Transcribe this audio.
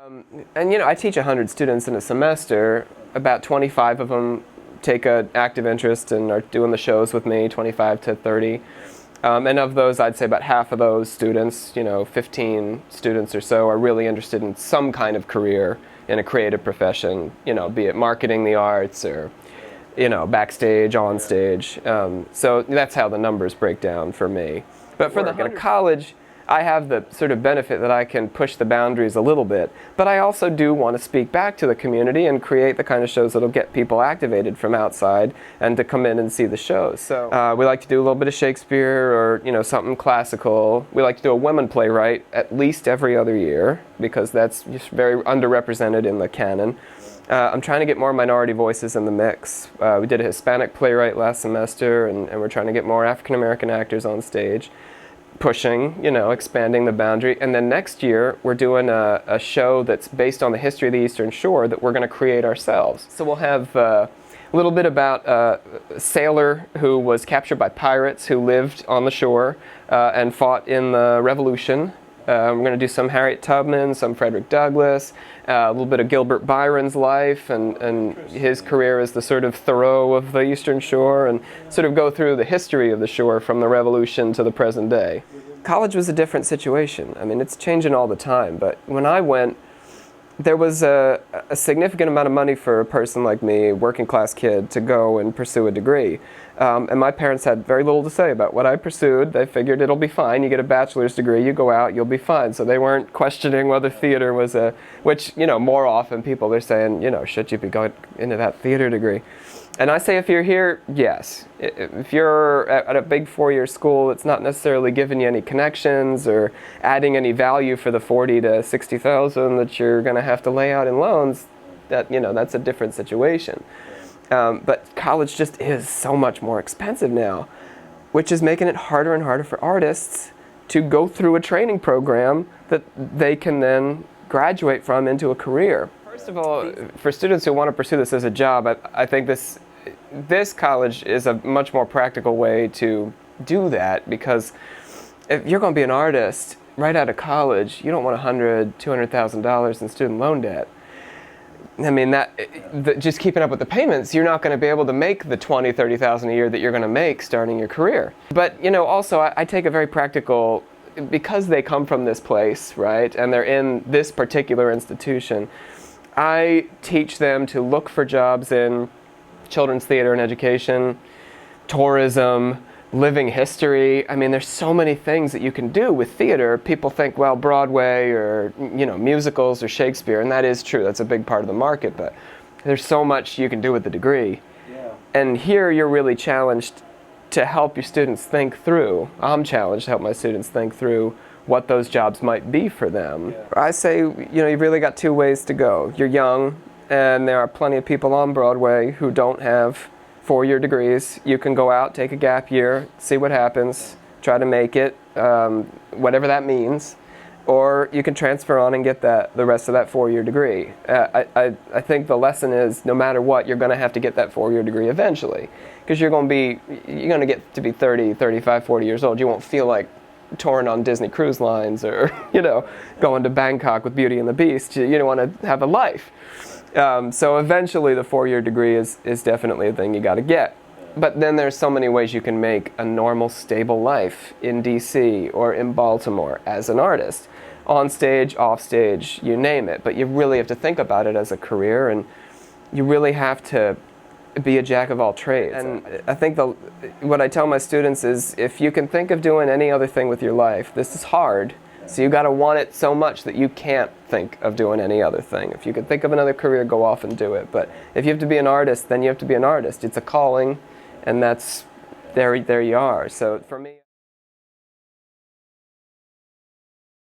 And I teach 100 students in a semester. About 25 of them take an active interest and are doing the shows with me, 25 to 30. And of those, I'd say about half of those students, 15 students or so, are really interested in some kind of career in a creative profession, be it marketing the arts or, backstage, on stage. So that's how the numbers break down for me. But for the college, I have the sort of benefit that I can push the boundaries a little bit, but I also do want to speak back to the community and create the kind of shows that'll get people activated from outside and to come in and see the shows. So we like to do a little bit of Shakespeare or something classical. We like to do a women playwright at least every other year because that's just very underrepresented in the canon. I'm trying to get more minority voices in the mix. We did a Hispanic playwright last semester, and we're trying to get more African American actors on stage. Pushing, expanding the boundary. And then next year, we're doing a show that's based on the history of the Eastern Shore that we're going to create ourselves. So we'll have a little bit about a sailor who was captured by pirates who lived on the shore and fought in the Revolution. We're going to do some Harriet Tubman, some Frederick Douglass, a little bit of Gilbert Byron's life and his career as the sort of Thoreau of the Eastern Shore, and sort of go through the history of the shore from the Revolution to the present day. College was a different situation. I mean, it's changing all the time, but when I went, there was a significant amount of money for a person like me, working class kid, to go and pursue a degree. And my parents had very little to say about what I pursued. They figured it'll be fine. You get a bachelor's degree, you go out, you'll be fine. So they weren't questioning whether theater was which, more often people are saying, should you be going into that theater degree? And I say if you're here, yes. If you're at a big four-year school, it's not necessarily giving you any connections or adding any value for the 40 to 60,000 that you're going to have to lay out in loans. That's a different situation. But college just is so much more expensive now, which is making it harder and harder for artists to go through a training program that they can then graduate from into a career. First of all, for students who want to pursue this as a job, I think this college is a much more practical way to do that, because if you're going to be an artist right out of college, you don't want $100,000, $200,000 in student loan debt. I mean, just keeping up with the payments, you're not going to be able to make the $20,000, $30,000 a year that you're going to make starting your career. But, also I take a very practical, because they come from this place, right, and they're in this particular institution, I teach them to look for jobs in children's theater and education, tourism, living history. I mean, there's so many things that you can do with theater. People think, well, Broadway or, musicals or Shakespeare, and that is true. That's a big part of the market, but there's so much you can do with the degree. Yeah. And here you're really challenged to help your students think through. I'm challenged to help my students think through what those jobs might be for them. Yeah. I say, you've really got two ways to go. You're young, and there are plenty of people on Broadway who don't have four-year degrees. You can go out, take a gap year, see what happens, try to make it, whatever that means, or you can transfer on and get the rest of that four-year degree. I think the lesson is, no matter what, you're going to have to get that four-year degree eventually, because you're going to get to be 30, 35, 40 years old. You won't feel like touring on Disney cruise lines or, going to Bangkok with Beauty and the Beast. You don't want to have a life. So eventually the four-year degree is definitely a thing you got to get. But then there's so many ways you can make a normal, stable life in DC or in Baltimore as an artist. On stage, off stage, you name it. But you really have to think about it as a career, and you really have to be a jack of all trades. And I think what I tell my students is, if you can think of doing any other thing with your life, this is hard. So you got to want it so much that you can't think of doing any other thing. If you can think of another career, go off and do it. But if you have to be an artist, then you have to be an artist. It's a calling, and there you are. So for me.